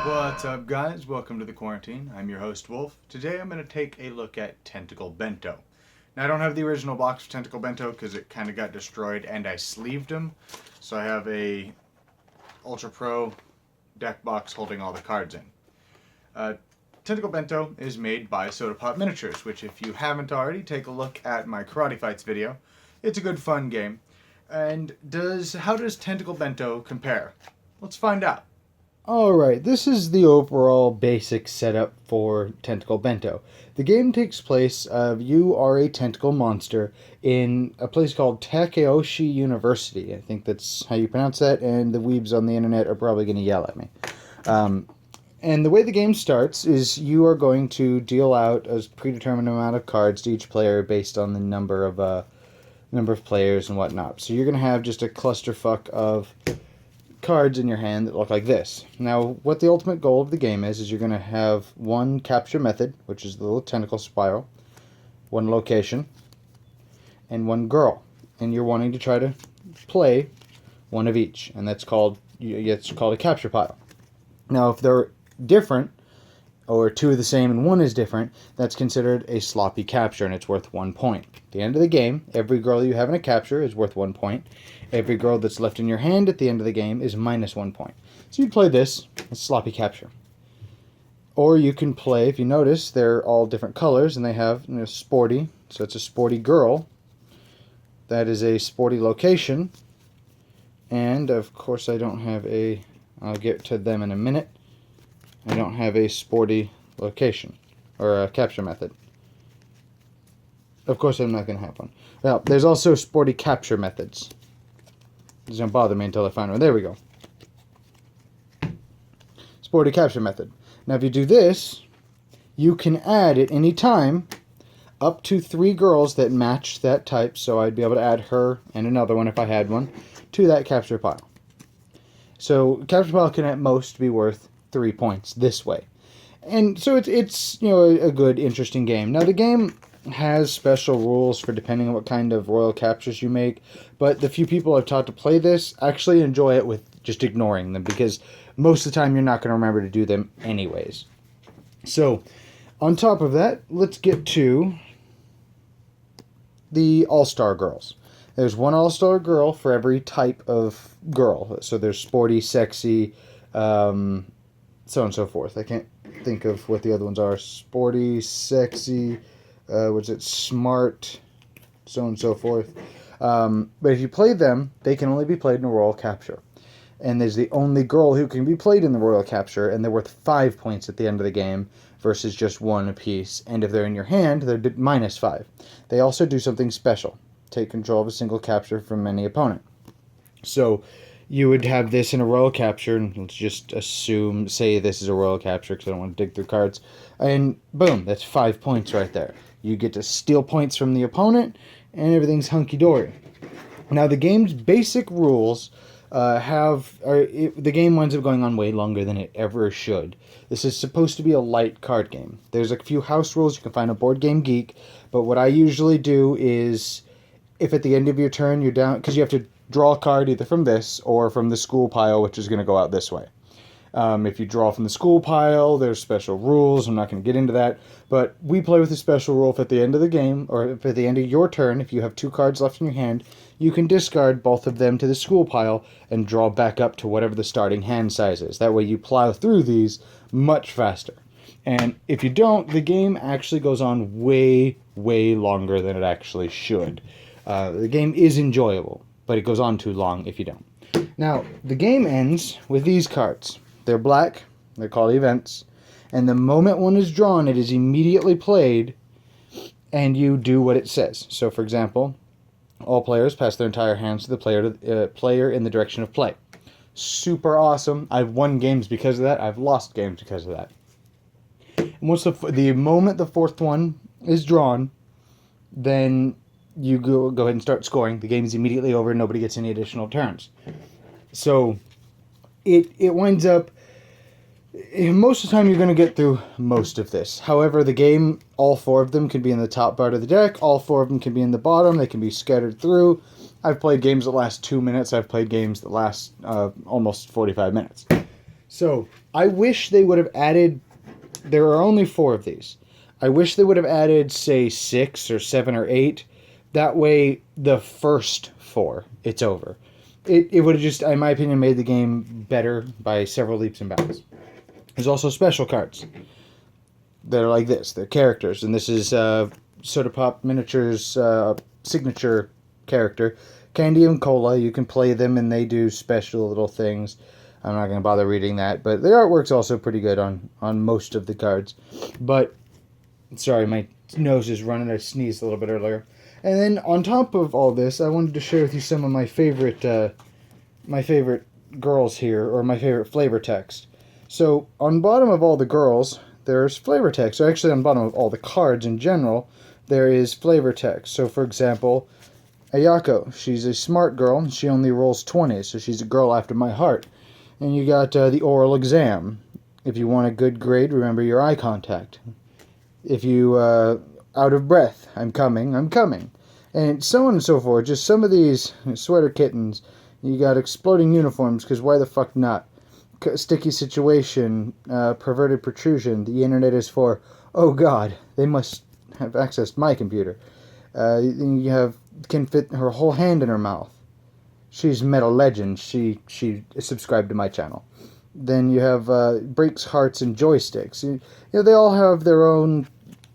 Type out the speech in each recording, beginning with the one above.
What's up, guys? Welcome to the quarantine. I'm your host, Wolf. Today I'm going to take a look at Tentacle Bento. Now, I don't have the original box of Tentacle Bento because it kind of got destroyed and I sleeved them. So I have a Ultra Pro deck box holding all the cards in. Tentacle Bento is made by Soda Pop Miniatures, which if you haven't already, take a look at my Karate Fights video. It's a good fun game. And how does Tentacle Bento compare? Let's find out. Alright, this is the overall basic setup for Tentacle Bento. The game takes place you are a tentacle monster in a place called Takeoshi University. I think that's how you pronounce that, and the weebs on the internet are probably going to yell at me. And the way the game starts is you are going to deal out a predetermined amount of cards to each player based on the number of players and whatnot. So you're going to have just a clusterfuck of cards in your hand that look like this. Now, what the ultimate goal of the game is you're going to have one capture method, which is the little tentacle spiral, one location, and one girl. And you're wanting to try to play one of each, and it's called a capture pile. Now, if they're different, or two are the same and one is different, that's considered a sloppy capture, and it's worth 1 point. At the end of the game, every girl you have in a capture is worth 1 point. Every girl that's left in your hand at the end of the game is minus 1 point. So you play this, it's sloppy capture. Or you can play, if you notice, they're all different colors, and they have sporty, so it's a sporty girl. That is a sporty location. And, of course, I don't have I'll get to them in a minute. I don't have a sporty location, or a capture method. Of course I'm not going to have one. Well, there's also sporty capture methods. It doesn't bother me until I find one. There we go. Sporty capture method. Now if you do this, you can add at any time up to 3 girls that match that type, so I'd be able to add her and another one if I had one, to that capture pile. So capture pile can at most be worth 3 points this way. And so it's a good, interesting game. Now the game has special rules for depending on what kind of royal captures you make, but the few people I've taught to play this actually enjoy it with just ignoring them, because most of the time you're not going to remember to do them anyways. So, on top of that, let's get to the All-Star Girls. There's one All-Star Girl for every type of girl. So there's sporty, sexy, so on and so forth. I can't think of what the other ones are. Sporty, sexy, smart, so on and so forth. But if you play them, they can only be played in a royal capture. And there's the only girl who can be played in the royal capture, and they're worth 5 points at the end of the game versus just 1 apiece. And if they're in your hand, they're minus 5. They also do something special. Take control of a single capture from any opponent. So you would have this in a royal capture, and let's just say this is a royal capture because I don't want to dig through cards. And boom, that's 5 points right there. You get to steal points from the opponent, and everything's hunky-dory. Now, the game's basic rules the game winds up going on way longer than it ever should. This is supposed to be a light card game. There's a few house rules you can find on Board Game Geek, but what I usually do is, if at the end of your turn you're down, because you have to draw a card either from this or from the school pile, which is going to go out this way. If you draw from the school pile, there's special rules. I'm not going to get into that. But we play with a special rule if at the end of the game, or if at the end of your turn, if you have 2 cards left in your hand, you can discard both of them to the school pile and draw back up to whatever the starting hand size is. That way you plow through these much faster. And if you don't, the game actually goes on way, way longer than it actually should. The game is enjoyable, but it goes on too long if you don't. Now, the game ends with these cards. They're black, they're called events, and the moment one is drawn, it is immediately played, and you do what it says. So, for example, all players pass their entire hands to the player in the direction of play. Super awesome. I've won games because of that. I've lost games because of that. And once the moment the 4th one is drawn, then you go ahead and start scoring. The game is immediately over, nobody gets any additional turns. So it winds up, most of the time you're going to get through most of this. However, the game, all 4 of them can be in the top part of the deck, all 4 of them can be in the bottom, they can be scattered through. I've played games that last 2 minutes, I've played games that last almost 45 minutes. So, I wish they would have added... There are only 4 of these. I wish they would have added, say, 6 or 7 or 8. That way, the first 4, it's over. It would have just, in my opinion, made the game better by several leaps and bounds. There's also special cards. They're like this. They're characters. And this is Soda Pop Miniatures signature character. Candy and Cola. You can play them and they do special little things. I'm not going to bother reading that. But the artwork's also pretty good on most of the cards. But, sorry, my nose is running. I sneezed a little bit earlier. And then on top of all this, I wanted to share with you some of my favorite girls here, or my favorite flavor text. So on bottom of all the girls, there's flavor text. So actually on bottom of all the cards in general, there is flavor text. So for example, Ayako, she's a smart girl, and she only rolls 20s, so she's a girl after my heart. And you got the oral exam. If you want a good grade, remember your eye contact. If you out of breath, I'm coming. And so on and so forth. Just some of these sweater kittens. You got exploding uniforms, because why the fuck not? Sticky situation, perverted protrusion. The internet is for, oh god, they must have accessed my computer. You have, can fit her whole hand in her mouth. She's Metal Legend. She subscribed to my channel. Then you have breaks hearts and joysticks. You know, they all have their own,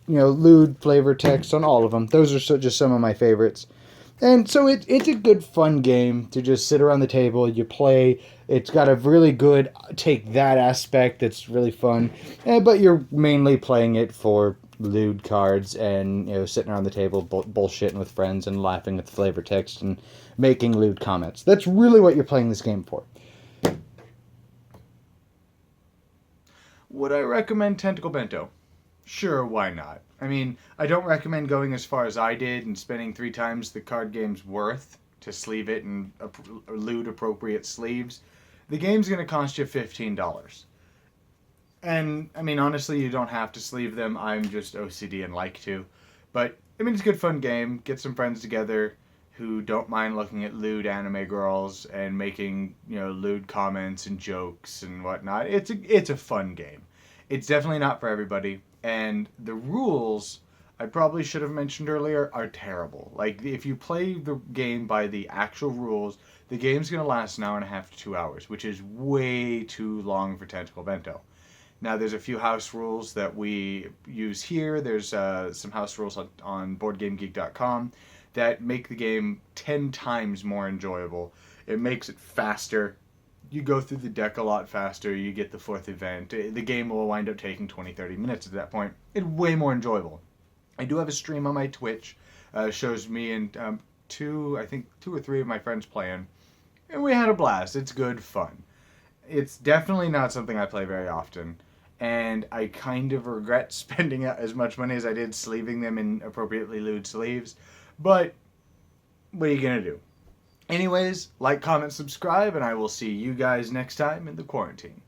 lewd flavor text on all of them. Those are just some of my favorites. And so it's a good fun game to just sit around the table, you play. It's got a really good take that aspect that's really fun. But you're mainly playing it for lewd cards and sitting around the table bullshitting with friends and laughing at the flavor text and making lewd comments. That's really what you're playing this game for. Would I recommend Tentacle Bento? Sure, why not? I mean, I don't recommend going as far as I did and spending 3 times the card game's worth to sleeve it in lewd appropriate sleeves. The game's going to cost you $15. And, I mean, honestly, you don't have to sleeve them. I'm just OCD and like to. But, I mean, it's a good fun game. Get some friends together who don't mind looking at lewd anime girls and making, lewd comments and jokes and whatnot. It's a fun game. It's definitely not for everybody. And the rules, I probably should have mentioned earlier, are terrible. Like, if you play the game by the actual rules, the game's going to last an hour and a half to 2 hours, which is way too long for Tentacle Bento. Now, there's a few house rules that we use here. There's some house rules on BoardGameGeek.com that make the game 10 times more enjoyable. It makes it faster. You go through the deck a lot faster. You get the 4th event. The game will wind up taking 20-30 minutes at that point. It's way more enjoyable. I do have a stream on my Twitch. Shows me and 2 or 3 of my friends playing. And we had a blast. It's good fun. It's definitely not something I play very often. And I kind of regret spending as much money as I did sleeving them in appropriately lewd sleeves. But what are you going to do? Anyways, like, comment, subscribe, and I will see you guys next time in the quarantine.